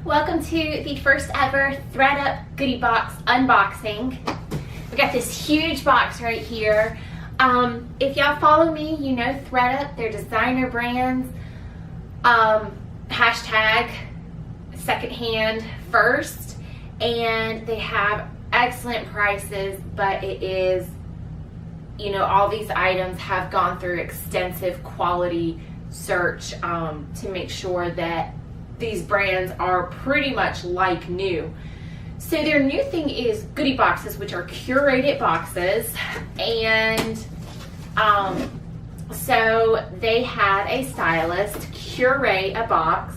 Welcome to the first ever ThredUp Goody box unboxing. We got this huge box right here. If y'all follow me, you know ThredUp, they're designer brands. Hashtag secondhand first, and they have excellent prices, but it is, you know, all these items have gone through extensive quality search to make sure that these brands are pretty much like new. So their new thing is goodie boxes, which are curated boxes, and so they had a stylist curate a box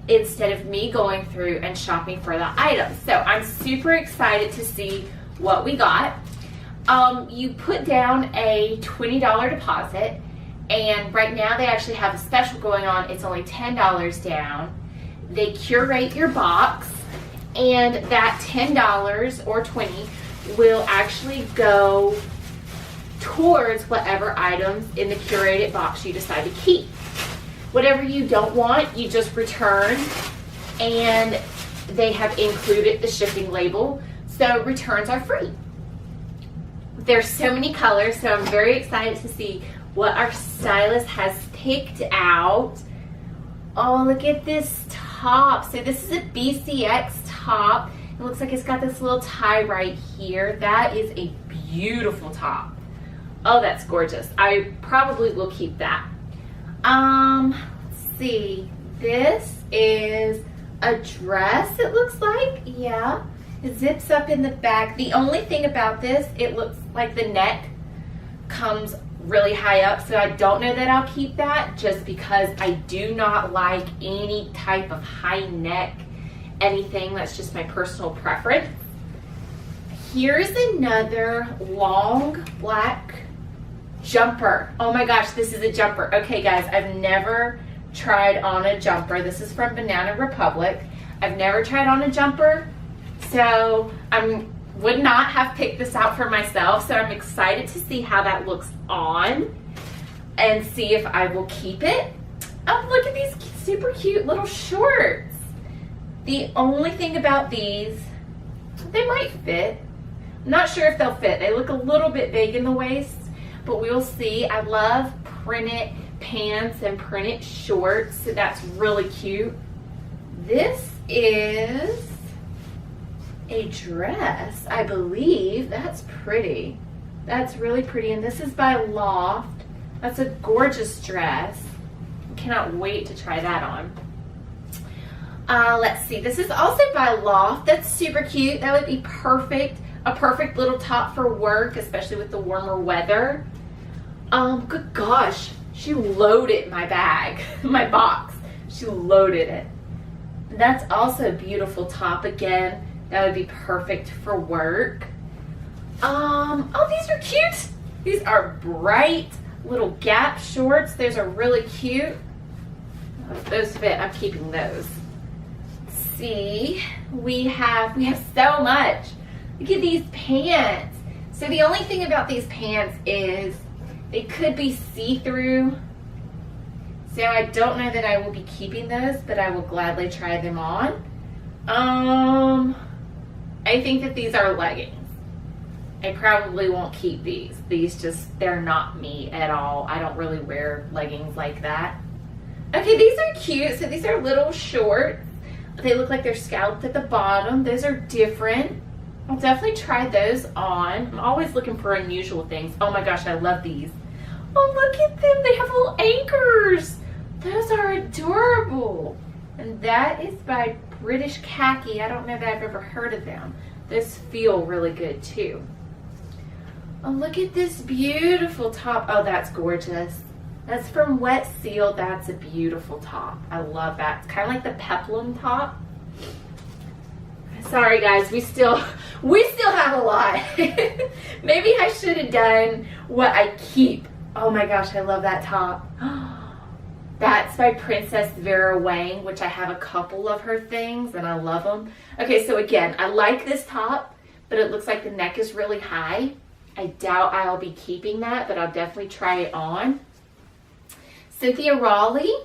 instead of me going through and shopping for the items. So I'm super excited to see what we got. You put down a $20 deposit, and right now they actually have a special going on. It's only $10 down. They curate your box, and that $10 or $20 will actually go towards whatever items in the curated box you decide to keep. Whatever you don't want, you just return, and they have included the shipping label, so returns are free. There's so many colors, so I'm very excited to see what our stylist has picked out. Oh, look at this top. So this is a BCX top. It looks like it's got this little tie right here. That is a beautiful top. Oh, that's gorgeous. I probably will keep that. Let's see. This is a dress, it looks like. Yeah. It zips up in the back. The only thing about this, it looks like the neck comes really high up, so I don't know that I'll keep that, just because I do not like any type of high neck anything. That's just my personal preference. Here's another long black jumper. Oh my gosh, this is a jumper. Okay guys, I've never tried on a jumper. This is from Banana Republic. I've never tried on a jumper, so would not have picked this out for myself, so I'm excited to see how that looks on and see if I will keep it. Oh, look at these super cute little shorts. The only thing about these, they might fit. I'm not sure if they'll fit. They look a little bit big in the waist, but we'll see. I love printed pants and printed shorts, so that's really cute. This is a dress, I believe. That's pretty. That's really pretty, and this is by Loft. That's a gorgeous dress. Cannot wait to try that on. Let's see, this is also by Loft. That's super cute. That would be perfect. A perfect little top for work, especially with the warmer weather. Good gosh, she loaded my bag, my box. She loaded it. That's also a beautiful top. Again, that would be perfect for work. Oh, these are cute. These are bright little Gap shorts. Those are really cute. If those fit, I'm keeping those. Let's see, we have so much. Look at these pants. So the only thing about these pants is they could be see-through. So I don't know that I will be keeping those, but I will gladly try them on. I think that these are leggings. I probably won't keep these. These just, they're not me at all. I don't really wear leggings like that. Okay, these are cute. So these are little shorts. They look like they're scalloped at the bottom. Those are different. I'll definitely try those on. I'm always looking for unusual things. Oh my gosh, I love these. Oh, look at them. They have little anchors. Those are adorable. And that is by British Khaki. I don't know that I've ever heard of them. Those feel really good too. Oh, look at this beautiful top. Oh, that's gorgeous. That's from Wet Seal. That's a beautiful top. I love that. It's kind of like the peplum top. Sorry guys, we still have a lot. Maybe I should have done what I keep. Oh my gosh, I love that top. That's by Princess Vera Wang, which I have a couple of her things and I love them. Okay, so again, I like this top, but it looks like the neck is really high. I doubt I'll be keeping that, but I'll definitely try it on. Cynthia Raleigh.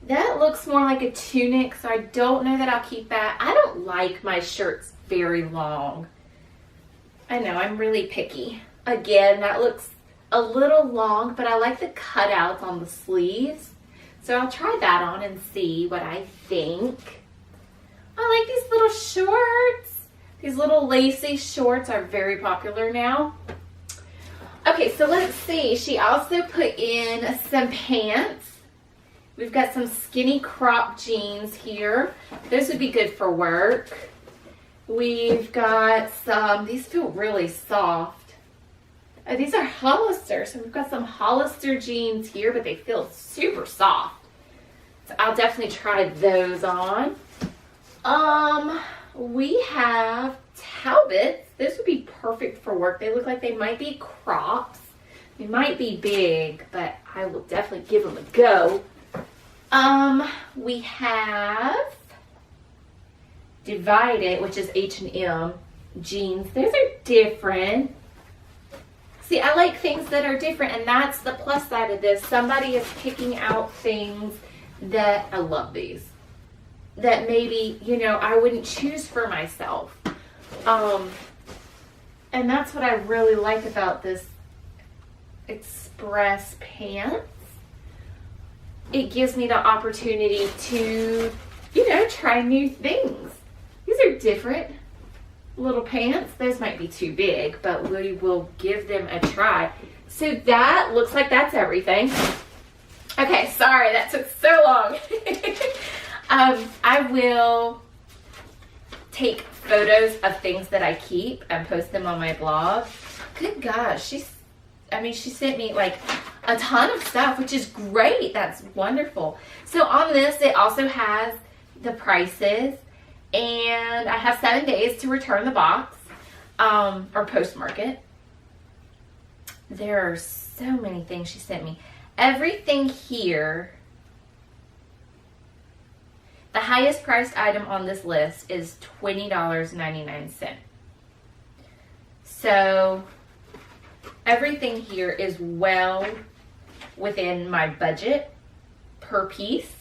That looks more like a tunic, so I don't know that I'll keep that. I don't like my shirts very long. I know, I'm really picky. Again, that looks a little long, but I like the cutouts on the sleeves. So I'll try that on and see what I think. I like these little shorts. These little lacy shorts are very popular now. Okay, so let's see. She also put in some pants. We've got some skinny crop jeans here. Those would be good for work. We've got some, these feel really soft. Oh, these are Hollister. So we've got some Hollister jeans here, but they feel super soft. So I'll definitely try those on. We have Talbots. This would be perfect for work. They look like they might be crops. They might be big, but I will definitely give them a go. We have Divided, which is H&M jeans. Those are different. See, I like things that are different, and that's the plus side of this. Somebody is picking out things that, I love these, that maybe, you know, I wouldn't choose for myself. And that's what I really like about this Express pants. It gives me the opportunity to, you know, try new things. These are different little pants. Those might be too big, but we will give them a try. So that looks like that's everything. Okay, sorry, that took so long. I will take photos of things that I keep and post them on my blog. Good gosh, she sent me like a ton of stuff, which is great. That's wonderful. So on this, it also has the prices, and I have 7 days to return the box, or postmark it. There are so many things she sent me. Everything here, the highest priced item on this list is $20.99. So everything here is well within my budget per piece.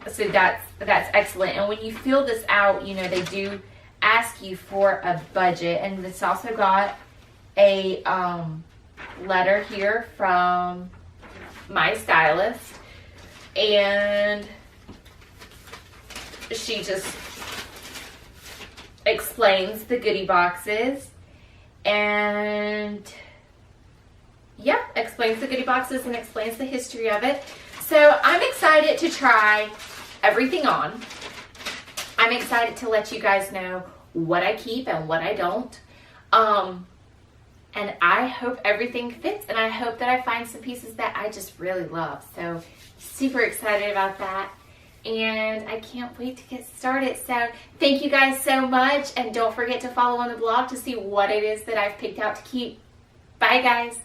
So that's excellent. And when you fill this out, you know, they do ask you for a budget, and it's also got a letter here from my stylist, and she just explains the goodie boxes, and yeah, explains the goodie boxes and explains the history of it. So I'm excited to try everything on. I'm excited to let you guys know what I keep and what I don't. And I hope everything fits, and I hope that I find some pieces that I just really love. So super excited about that. And I can't wait to get started. So thank you guys so much. And don't forget to follow on the blog to see what it is that I've picked out to keep. Bye guys.